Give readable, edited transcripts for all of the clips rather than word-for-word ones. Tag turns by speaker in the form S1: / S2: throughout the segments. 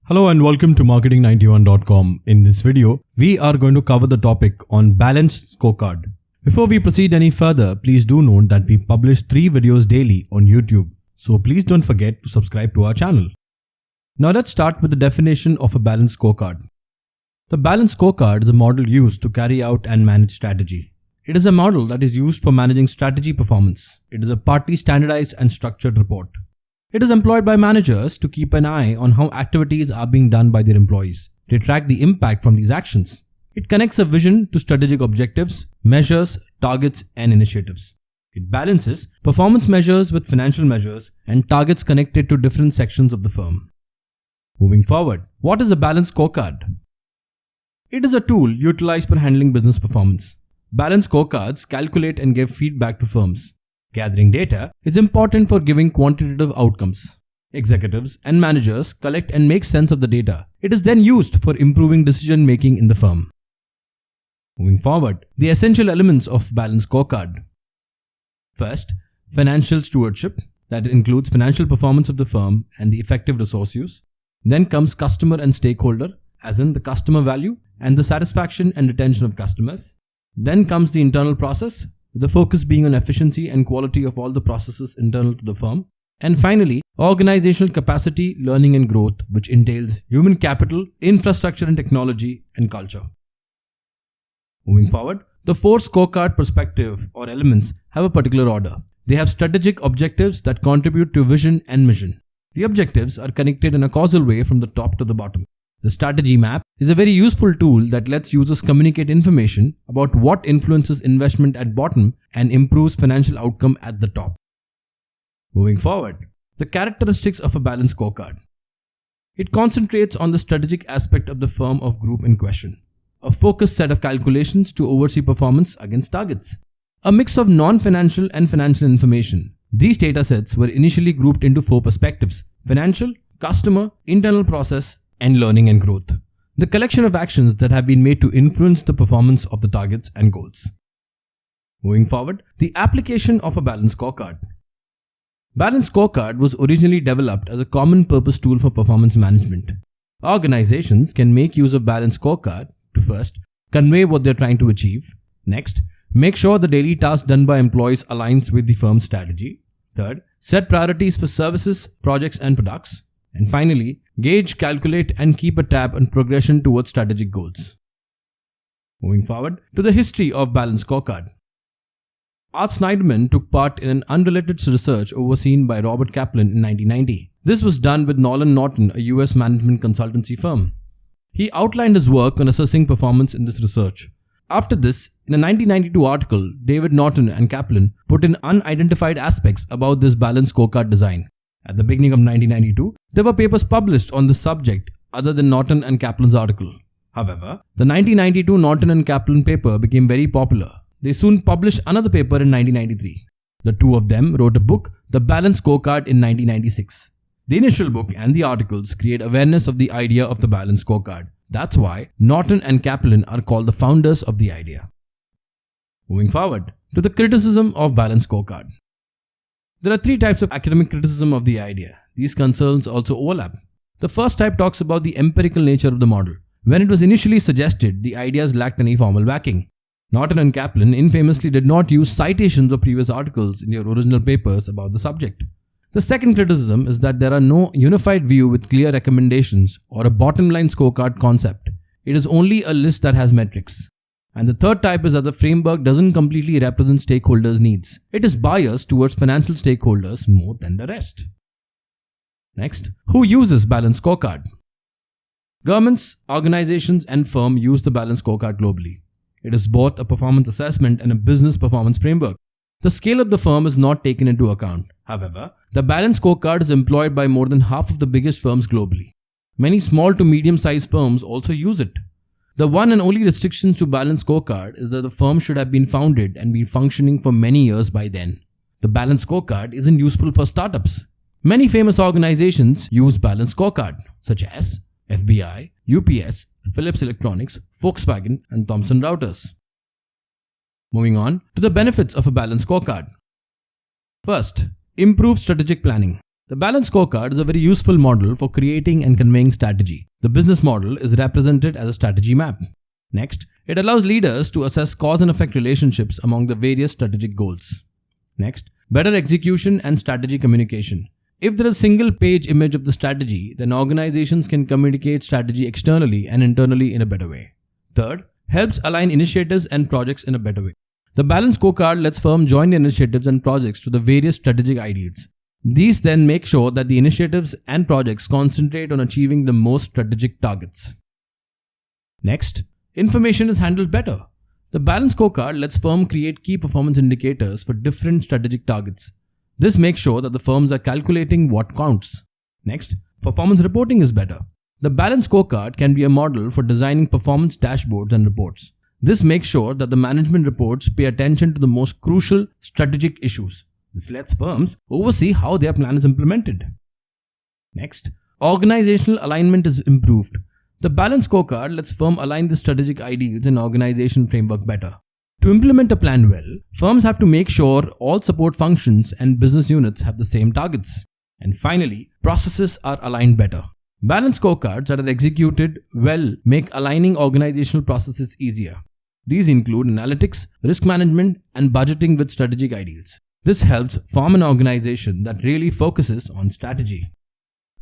S1: Hello and welcome to marketing91.com. In this video, we are going to cover the topic on balanced scorecard. Before we proceed any further, please do note that we publish 3 videos daily on YouTube. So please don't forget to subscribe to our channel. Now let's start with the definition of a balanced scorecard. The balanced scorecard is a model used to carry out and manage strategy. It is a model that is used for managing strategy performance. It is a partly standardized and structured report. It is employed by managers to keep an eye on how activities are being done by their employees. They track the impact from these actions. It connects a vision to strategic objectives, measures, targets, and initiatives. It balances performance measures with financial measures and targets connected to different sections of the firm. Moving forward, what is a balanced scorecard? It is a tool utilized for handling business performance. Balanced scorecards calculate and give feedback to firms. Gathering data is important for giving quantitative outcomes. Executives and managers collect and make sense of the data. It is then used for improving decision making in the firm. Moving forward, the essential elements of balanced scorecard. First, financial stewardship, that includes financial performance of the firm and the effective resource use. Then comes customer and stakeholder, as in the customer value and the satisfaction and retention of customers. Then comes the internal process, with the focus being on efficiency and quality of all the processes internal to the firm. And finally, organizational capacity, learning and growth, which entails human capital, infrastructure and technology, and culture. Moving forward, the 4 scorecard perspective or elements have a particular order. They have strategic objectives that contribute to vision and mission. The objectives are connected in a causal way from the top to the bottom. The strategy map is a very useful tool that lets users communicate information about what influences investment at bottom and improves financial outcome at the top. Moving forward, the characteristics of a balanced scorecard. It concentrates on the strategic aspect of the firm or group in question. A focused set of calculations to oversee performance against targets. A mix of non-financial and financial information. These datasets were initially grouped into 4 perspectives: financial, customer, internal process, and learning and growth. The collection of actions that have been made to influence the performance of the targets and goals. Moving forward, the application of a balanced scorecard. Balanced scorecard was originally developed as a common purpose tool for performance management. Organizations can make use of balanced scorecard to first, convey what they are trying to achieve. Next, make sure the daily tasks done by employees aligns with the firm's strategy. Third, set priorities for services, projects and products. And finally, gauge, calculate and keep a tab on progression towards strategic goals. Moving forward to the history of balanced scorecard. Art Snyderman took part in an unrelated research overseen by Robert Kaplan in 1990. This was done with Nolan Norton, a US management consultancy firm. He outlined his work on assessing performance in this research. After this, in a 1992 article, David Norton and Kaplan put in unidentified aspects about this balanced scorecard design. At the beginning of 1992, there were papers published on this subject other than Norton and Kaplan's article. However, the 1992 Norton and Kaplan paper became very popular. They soon published another paper in 1993. The two of them wrote a book, The Balanced Scorecard, in 1996. The initial book and the articles create awareness of the idea of the balanced scorecard. That's why Norton and Kaplan are called the founders of the idea. Moving forward to the criticism of balanced scorecard. There are 3 types of academic criticism of the idea. These concerns also overlap. The first type talks about the empirical nature of the model. When it was initially suggested, the ideas lacked any formal backing. Norton and Kaplan infamously did not use citations of previous articles in their original papers about the subject. The second criticism is that there are no unified view with clear recommendations or a bottom line scorecard concept. It is only a list that has metrics. And the third type is that the framework doesn't completely represent stakeholders' needs. It is biased towards financial stakeholders more than the rest. Next, who uses balanced scorecard? Governments, organizations and firms use the balanced scorecard globally. It is both a performance assessment and a business performance framework. The scale of the firm is not taken into account. However, the balanced scorecard is employed by more than half of the biggest firms globally. Many small to medium-sized firms also use it. The one and only restriction to balanced scorecard is that the firm should have been founded and been functioning for many years by then. The balanced scorecard isn't useful for startups. Many famous organizations use balanced scorecard, such as FBI, UPS, Philips Electronics, Volkswagen, and Thomson Reuters. Moving on to the benefits of a balanced scorecard. First, improve strategic planning. The balanced scorecard is a very useful model for creating and conveying strategy. The business model is represented as a strategy map. Next, it allows leaders to assess cause and effect relationships among the various strategic goals. Next, better execution and strategy communication. If there is a single page image of the strategy, then organizations can communicate strategy externally and internally in a better way. Third, helps align initiatives and projects in a better way. The balanced scorecard lets firms join the initiatives and projects to the various strategic ideals. These then make sure that the initiatives and projects concentrate on achieving the most strategic targets. Next, information is handled better. The balanced scorecard lets firms create key performance indicators for different strategic targets. This makes sure that the firms are calculating what counts. Next, performance reporting is better. The balanced scorecard can be a model for designing performance dashboards and reports. This makes sure that the management reports pay attention to the most crucial strategic issues. This lets firms oversee how their plan is implemented. Next, organizational alignment is improved. The balanced scorecard lets firms align the strategic ideals and organization framework better. To implement a plan well, firms have to make sure all support functions and business units have the same targets. And finally, processes are aligned better. Balanced scorecards that are executed well make aligning organizational processes easier. These include analytics, risk management, and budgeting with strategic ideals. This helps form an organization that really focuses on strategy.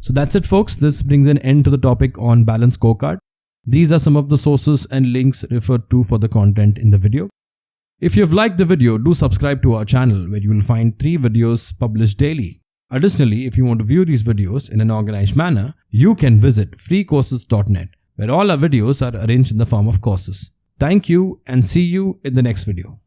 S1: So that's it, folks. This brings an end to the topic on balanced scorecard. These are some of the sources and links referred to for the content in the video. If you've liked the video, do subscribe to our channel where you will find 3 videos published daily. Additionally, if you want to view these videos in an organized manner, you can visit freecourses.net where all our videos are arranged in the form of courses. Thank you and see you in the next video.